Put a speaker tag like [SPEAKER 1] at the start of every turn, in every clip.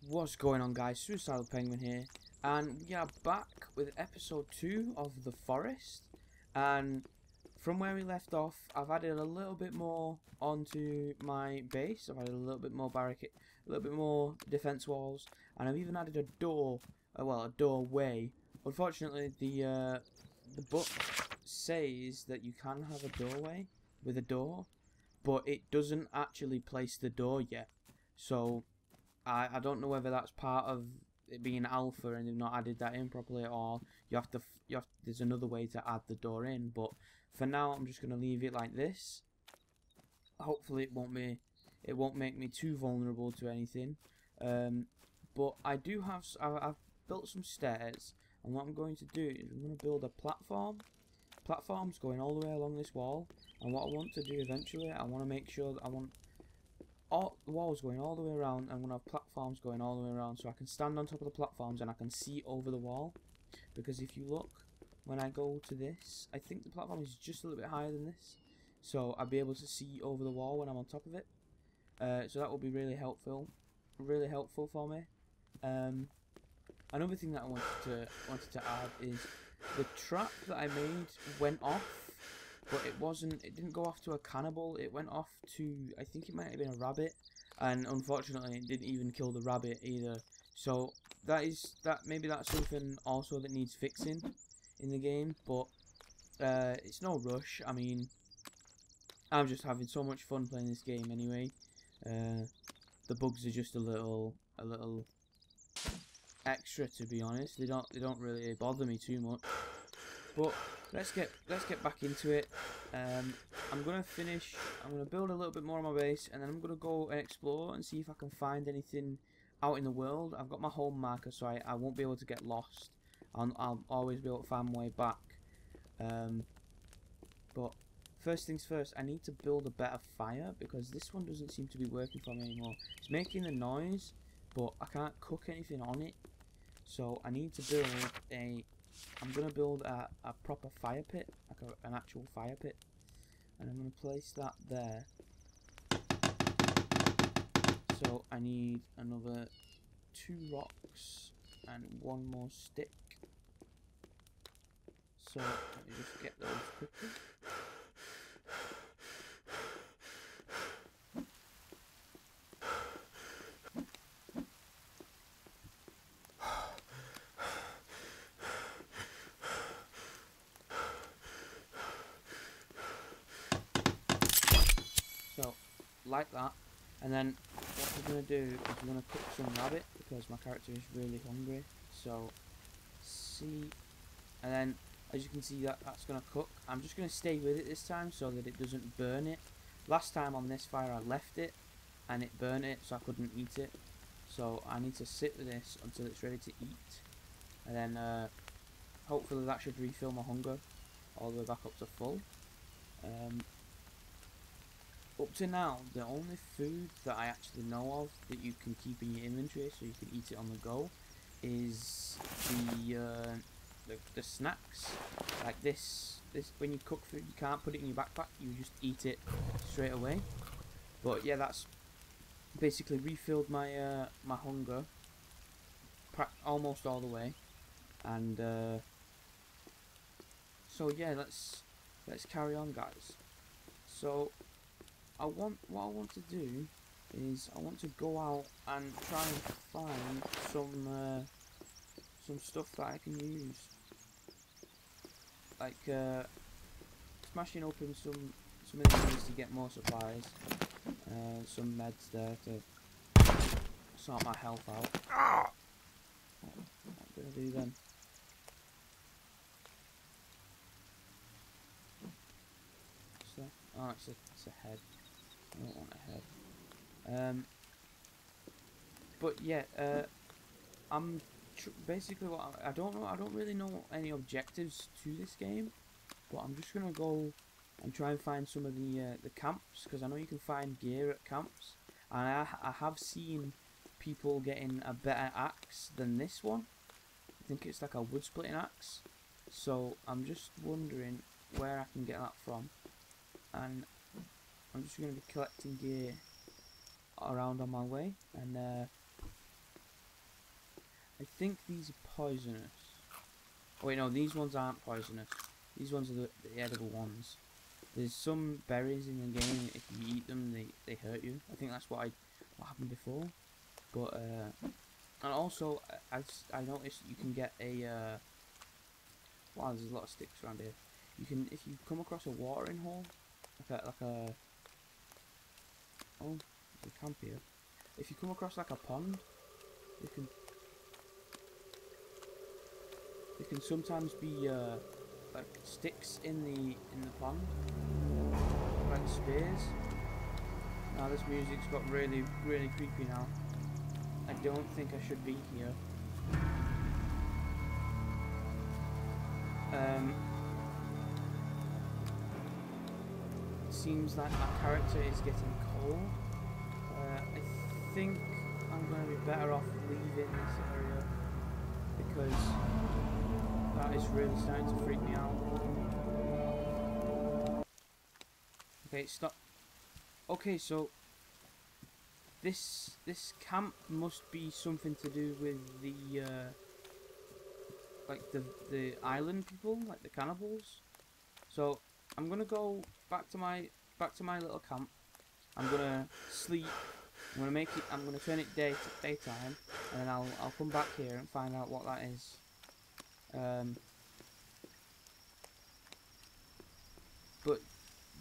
[SPEAKER 1] What's going on, guys? Suicidal Penguin here, and we are back with episode 2 of The Forest. And from where we left off, I've added a little bit more onto my base. I've added a little bit more barricade, a little bit more defense walls, and I've even added a door, a doorway. Unfortunately, the book says that you can have a doorway with a door, but it doesn't actually place the door yet. So I don't know whether that's part of it being alpha and they've not added that in properly, or there's another way to add the door in. But for now, I'm just gonna leave it like this. Hopefully, it won't make me too vulnerable to anything. But I do have I've built some stairs, and what I'm going to do is I'm going to build a platforms going all the way along this wall. And what I want to do eventually, I want to make sure that I want all the walls going all the way around. I'm going to have platforms going all the way around, so I can stand on top of the platforms and I can see over the wall. Because if you look, when I go to this, I think the platform is just a little bit higher than this, so I'll be able to see over the wall when I'm on top of it. So that will be really helpful for me. Another thing that I wanted to add is the trap that I made went off. But it didn't go off to a cannibal, it went off to, I think it might have been a rabbit, and unfortunately it didn't even kill the rabbit either. So maybe that's something also that needs fixing in the game, but it's no rush. I mean, I'm just having so much fun playing this game anyway. The bugs are just a little extra, to be honest. They don't really bother me too much. But let's get back into it. I'm gonna build a little bit more on my base, and then I'm gonna go and explore and see if I can find anything out in the world. I've got my home marker, so I won't be able to get lost. I'll always be able to find my way back. But first things first, I need to build a better fire, because this one doesn't seem to be working for me anymore. It's making the noise, but I can't cook anything on it. So I need to build I'm going to build a proper fire pit, like an actual fire pit, and I'm going to place that there. So I need another 2 rocks and 1 more stick. So let me just get those quickly. So, like that, and then what we're going to do is we're going to cook some rabbit, because my character is really hungry. So, see, and then as you can see, that's going to cook. I'm just going to stay with it this time so that it doesn't burn it. Last time on this fire I left it and it burned it, so I couldn't eat it. So I need to sit with this until it's ready to eat, and then hopefully that should refill my hunger all the way back up to full. Up to now, the only food that I actually know of that you can keep in your inventory so you can eat it on the go is the snacks. Like this when you cook food, you can't put it in your backpack, you just eat it straight away. But yeah, that's basically refilled my my hunger almost all the way. And so yeah, let's carry on, guys. So what I want to do is I want to go out and try and find some stuff that I can use, like smashing open some of these to get more supplies, some meds there to sort my health out. What am I gonna do then? What's that? Oh, it's a head. I don't want a head. But yeah, I'm basically I don't know. I don't really know any objectives to this game, but I'm just gonna go and try and find some of the camps, because I know you can find gear at camps, and I have seen people getting a better axe than this one. I think it's like a wood splitting axe. So I'm just wondering where I can get that from, and I'm just going to be collecting gear around on my way, and I think these are poisonous. Oh wait, no, these ones aren't poisonous. These ones are the edible ones. There's some berries in the game, if you eat them, they hurt you. I think that's what happened before. But, and also, I noticed you can get a, wow, there's a lot of sticks around here. You can, if you come across a watering hole, like a, oh, there's a camp here. If you come across like a pond, there can sometimes be, like sticks in the pond, like spears. Now this music's got really creepy now. I don't think I should be here. It seems like my character is getting cold. I think I'm going to be better off leaving this area because that is really starting to freak me out. Okay, stop. Okay, so this camp must be something to do with the like the island people, like the cannibals. So I'm gonna go back to my little camp. I'm gonna sleep. I'm gonna turn it daytime, and then I'll come back here and find out what that is. But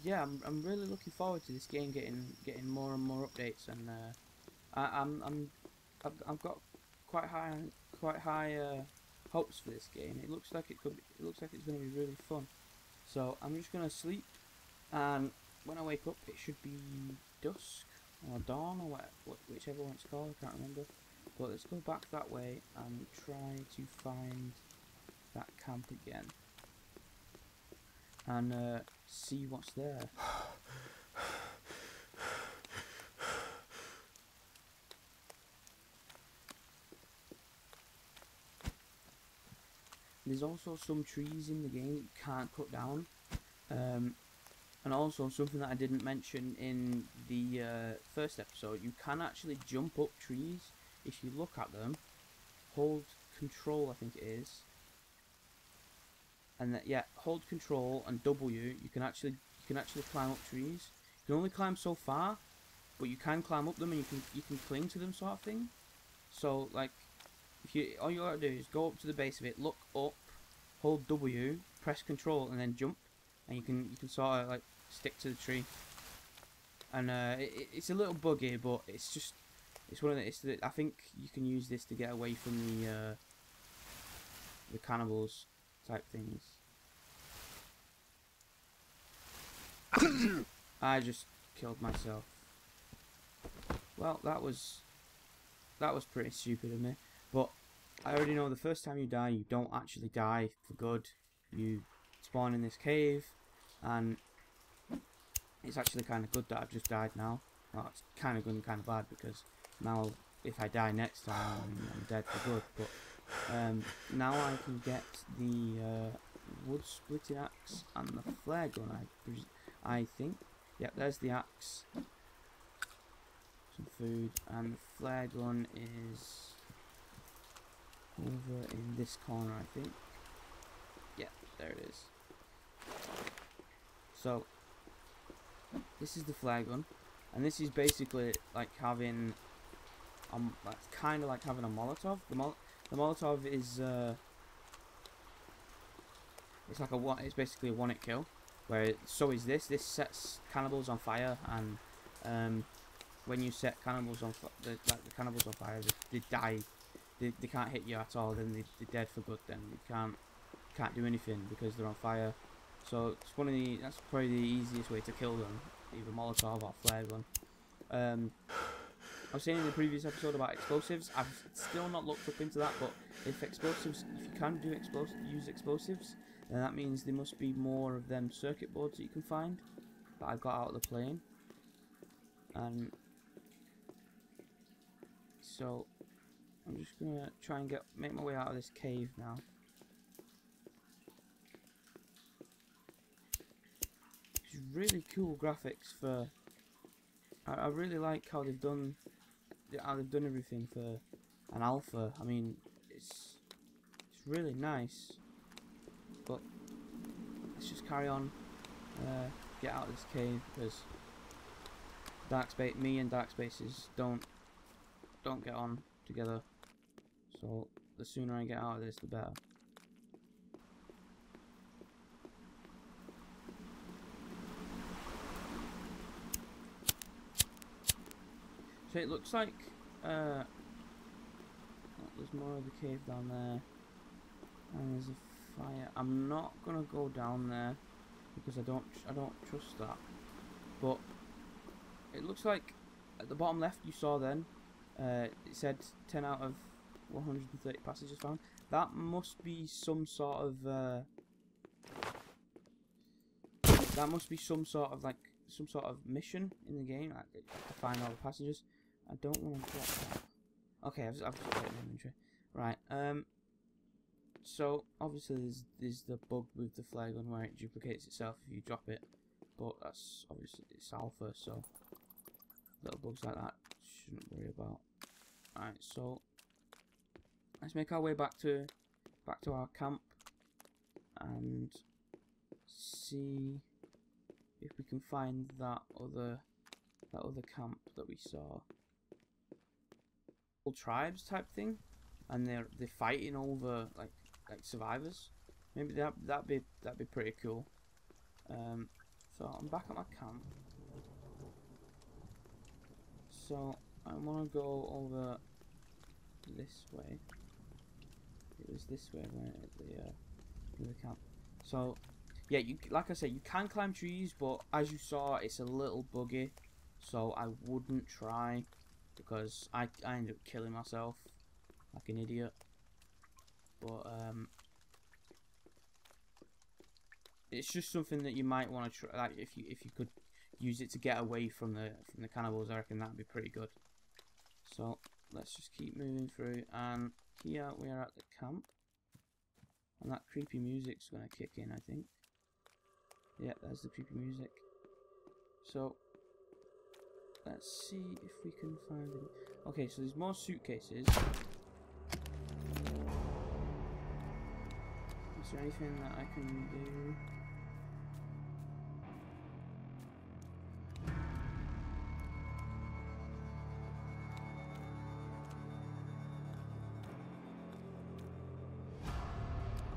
[SPEAKER 1] yeah, I'm really looking forward to this game getting more and more updates, and I've got quite high hopes for this game. It looks like it's going to be really fun. So I'm just gonna sleep, and when I wake up, it should be dusk or dawn or whichever one it's called. I can't remember. But let's go back that way and try to find that camp again and see what's there. There's also some trees in the game that you can't cut down, and also something that I didn't mention in the first episode, you can actually jump up trees if you look at them. Hold control, I think it is, and yeah, hold control and W. You can actually climb up trees. You can only climb so far, but you can climb up them and you can cling to them, sort of thing. So like, all you gotta do is go up to the base of it, look up, hold W, press control, and then jump, and you can sort of like stick to the tree. And it's a little buggy, but it's one of the, I think you can use this to get away from the cannibals type things. I just killed myself. Well, that was pretty stupid of me, but I already know the first time you die, you don't actually die for good. You spawn in this cave, and it's actually kind of good that I've just died now. Well, it's kind of good and kind of bad, because now if I die next time, I'm dead for good. But now I can get the wood splitting axe and the flare gun. I think. Yep, there's the axe. Some food, and the flare gun is over in this corner, I think. Yeah, there it is. So this is the flare gun, and this is basically like having that's kind of like having a Molotov. The Molotov is it's like it's basically a one-hit kill, where so is this sets cannibals on fire, and when you set cannibals on the cannibals on fire, they die. They can't hit you at all. Then they're dead for good. Then you can't do anything because they're on fire. So it's that's probably the easiest way to kill them, either Molotov or flare gun. I was saying in the previous episode about explosives. I've still not looked up into that, but if you can use explosives, then that means there must be more of them circuit boards that you can find that I got out of the plane. And so I'm just gonna try and make my way out of this cave now. It's really cool graphics for. I really like how they've done everything for an alpha. I mean, it's really nice. But let's just carry on, get out of this cave, because me and Dark Spaces don't get on together. So the sooner I get out of this, the better. So it looks like oh, there's more of the cave down there, and there's a fire. I'm not gonna go down there because I don't trust that. But it looks like at the bottom left you saw then, it said 10 out of 130 passages found. That must be some sort of like some sort of mission in the game, like, to find all the passages. I don't want to drop that. Okay, I've just put it in inventory. Right. So obviously there's the bug with the flare gun where it duplicates itself if you drop it, but that's obviously it's alpha, so little bugs like that shouldn't worry about. Right, so let's make our way back to our camp and see if we can find that other camp that we saw. Tribes type thing, and they're fighting over like survivors. Maybe that'd be pretty cool. So I'm back at my camp. So I want to go over this way. It was this way when the camp. So yeah, like I said, you can climb trees, but as you saw, it's a little buggy. So I wouldn't try, because I ended up killing myself like an idiot. But it's just something that you might want to try. Like if you could use it to get away from the cannibals, I reckon that'd be pretty good. So let's just keep moving through, and here we are at the camp, and that creepy music's gonna kick in, I think. Yeah, there's the creepy music. So let's see if we can find it. Okay, so there's more suitcases. Is there anything that I can do?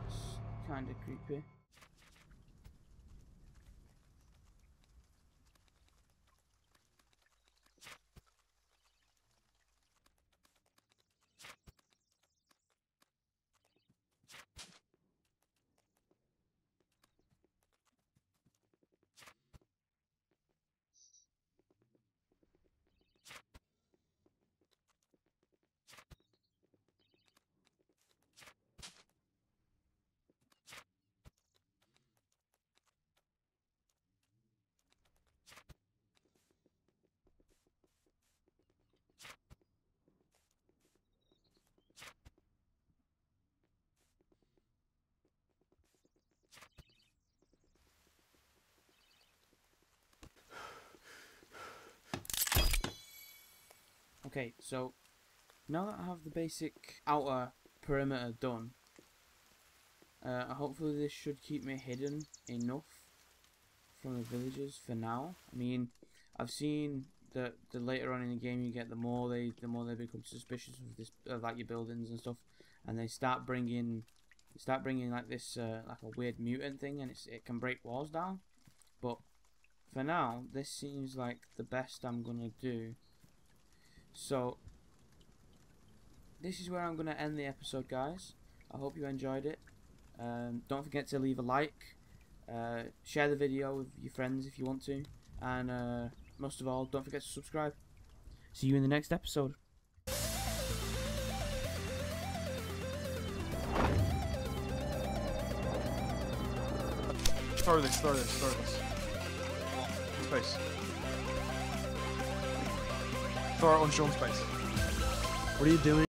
[SPEAKER 1] It's kinda creepy. Okay, so now that I have the basic outer perimeter done, hopefully this should keep me hidden enough from the villagers for now. I mean, I've seen that the later on in the game you get, the more they become suspicious of this, like your buildings and stuff, and they start bringing like this like a weird mutant thing, and it can break walls down. But for now, this seems like the best I'm gonna do. So this is where I'm going to end the episode, guys. I hope you enjoyed it. Don't forget to leave a like, share the video with your friends if you want to, and most of all, don't forget to subscribe. See you in the next episode.
[SPEAKER 2] Throw this. Space. Throw it on Sean's space.
[SPEAKER 3] What are you doing?